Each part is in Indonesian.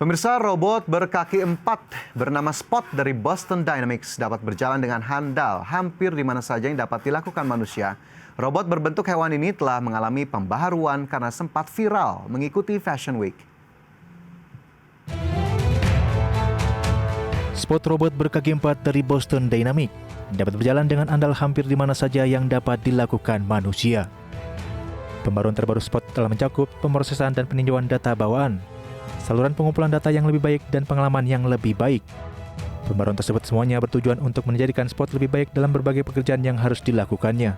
Pemirsa, robot berkaki 4 bernama Spot dari Boston Dynamics dapat berjalan dengan handal hampir di mana saja yang dapat dilakukan manusia. Robot berbentuk hewan ini telah mengalami pembaharuan karena sempat viral mengikuti Fashion Week. Spot robot berkaki 4 dari Boston Dynamics dapat berjalan dengan andal hampir di mana saja yang dapat dilakukan manusia. Pembaruan terbaru Spot telah mencakup pemrosesan dan peninjauan data bawaan, saluran pengumpulan data yang lebih baik, dan pengalaman yang lebih baik. Pembaruan tersebut semuanya bertujuan untuk menjadikan Spot lebih baik dalam berbagai pekerjaan yang harus dilakukannya.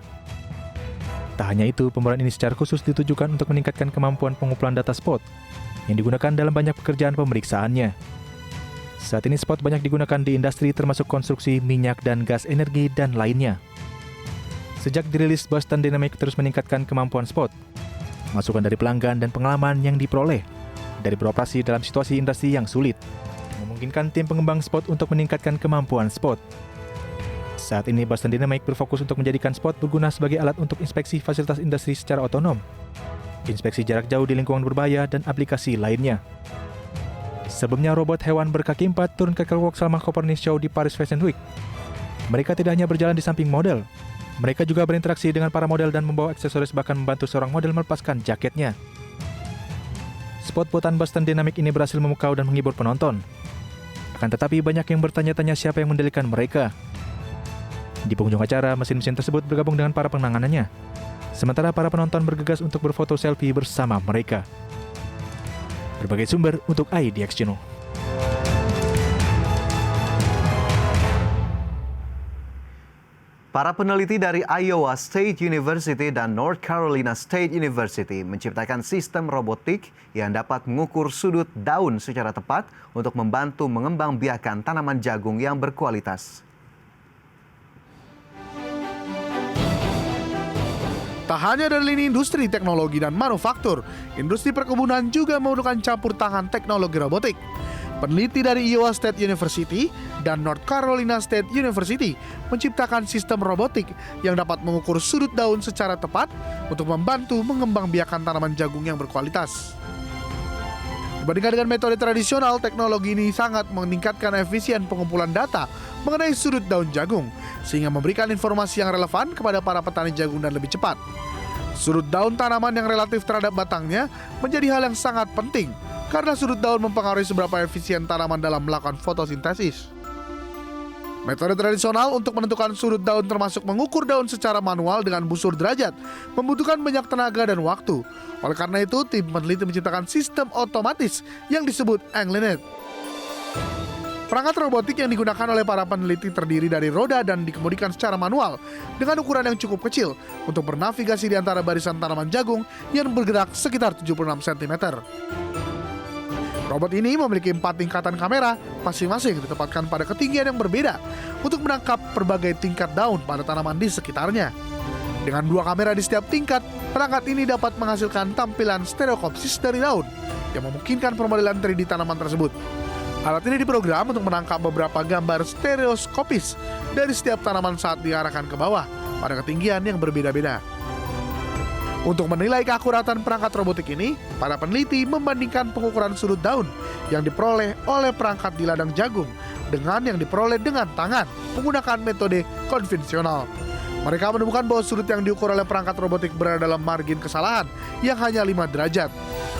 Tak hanya itu, pembaruan ini secara khusus ditujukan untuk meningkatkan kemampuan pengumpulan data Spot yang digunakan dalam banyak pekerjaan pemeriksaannya. Saat ini Spot banyak digunakan di industri termasuk konstruksi, minyak dan gas energi, dan lainnya. Sejak dirilis, Boston Dynamics terus meningkatkan kemampuan Spot, masukan dari pelanggan dan pengalaman yang diperoleh dari beroperasi dalam situasi industri yang sulit, memungkinkan tim pengembang Spot untuk meningkatkan kemampuan Spot. Saat ini Boston Dynamics berfokus untuk menjadikan Spot berguna sebagai alat untuk inspeksi fasilitas industri secara otonom, inspeksi jarak jauh di lingkungan berbahaya, dan aplikasi lainnya. Sebelumnya, robot hewan berkaki 4 turun ke catwalk selama Copernicus Show di Paris Fashion Week. Mereka tidak hanya berjalan di samping model, mereka juga berinteraksi dengan para model dan membawa aksesoris, bahkan membantu seorang model melepaskan jaketnya. Spot buatan Boston Dynamics ini berhasil memukau dan menghibur penonton. Akan tetapi banyak yang bertanya-tanya siapa yang mendirikan mereka. Di penghujung acara, mesin-mesin tersebut bergabung dengan para penanganannya, sementara para penonton bergegas untuk berfoto selfie bersama mereka. Berbagai sumber untuk IDX Channel. Para peneliti dari Iowa State University dan North Carolina State University menciptakan sistem robotik yang dapat mengukur sudut daun secara tepat untuk membantu mengembangbiakan tanaman jagung yang berkualitas. Tak hanya dari lini industri, teknologi, dan manufaktur, industri perkebunan juga memerlukan campur tangan teknologi robotik. Peneliti dari Iowa State University dan North Carolina State University menciptakan sistem robotik yang dapat mengukur sudut daun secara tepat untuk membantu mengembangbiakan tanaman jagung yang berkualitas. Dibandingkan dengan metode tradisional, teknologi ini sangat meningkatkan efisien pengumpulan data mengenai sudut daun jagung, sehingga memberikan informasi yang relevan kepada para petani jagung dan lebih cepat. Sudut daun tanaman yang relatif terhadap batangnya menjadi hal yang sangat penting, karena sudut daun mempengaruhi seberapa efisien tanaman dalam melakukan fotosintesis. Metode tradisional untuk menentukan sudut daun termasuk mengukur daun secara manual dengan busur derajat membutuhkan banyak tenaga dan waktu. Oleh karena itu, tim peneliti menciptakan sistem otomatis yang disebut Anglenet. Perangkat robotik yang digunakan oleh para peneliti terdiri dari roda dan dikemudikan secara manual dengan ukuran yang cukup kecil untuk bernavigasi di antara barisan tanaman jagung yang bergerak sekitar 76 cm. Robot ini memiliki 4 tingkatan kamera, masing-masing ditempatkan pada ketinggian yang berbeda untuk menangkap berbagai tingkat daun pada tanaman di sekitarnya. Dengan 2 kamera di setiap tingkat, perangkat ini dapat menghasilkan tampilan stereokopsis dari daun yang memungkinkan pemodelan 3D tanaman tersebut. Alat ini diprogram untuk menangkap beberapa gambar stereoskopis dari setiap tanaman saat diarahkan ke bawah pada ketinggian yang berbeda-beda. Untuk menilai keakuratan perangkat robotik ini, para peneliti membandingkan pengukuran sudut daun yang diperoleh oleh perangkat di ladang jagung dengan yang diperoleh dengan tangan menggunakan metode konvensional. Mereka menemukan bahwa sudut yang diukur oleh perangkat robotik berada dalam margin kesalahan yang hanya 5 derajat.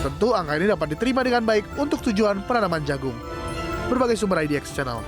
Tentu angka ini dapat diterima dengan baik untuk tujuan penanaman jagung. Berbagai sumber IDX Channel.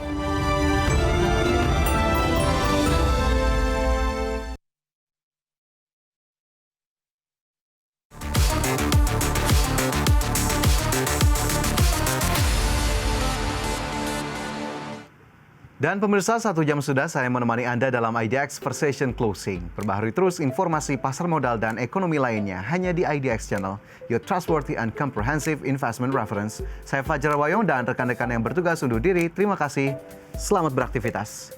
Dan pemirsa, 1 jam sudah saya menemani Anda dalam IDX Precision Closing. Perbaharui terus informasi pasar modal dan ekonomi lainnya hanya di IDX Channel, your trustworthy and comprehensive investment reference. Saya Fajar Wayong dan rekan-rekan yang bertugas undur diri. Terima kasih. Selamat beraktivitas.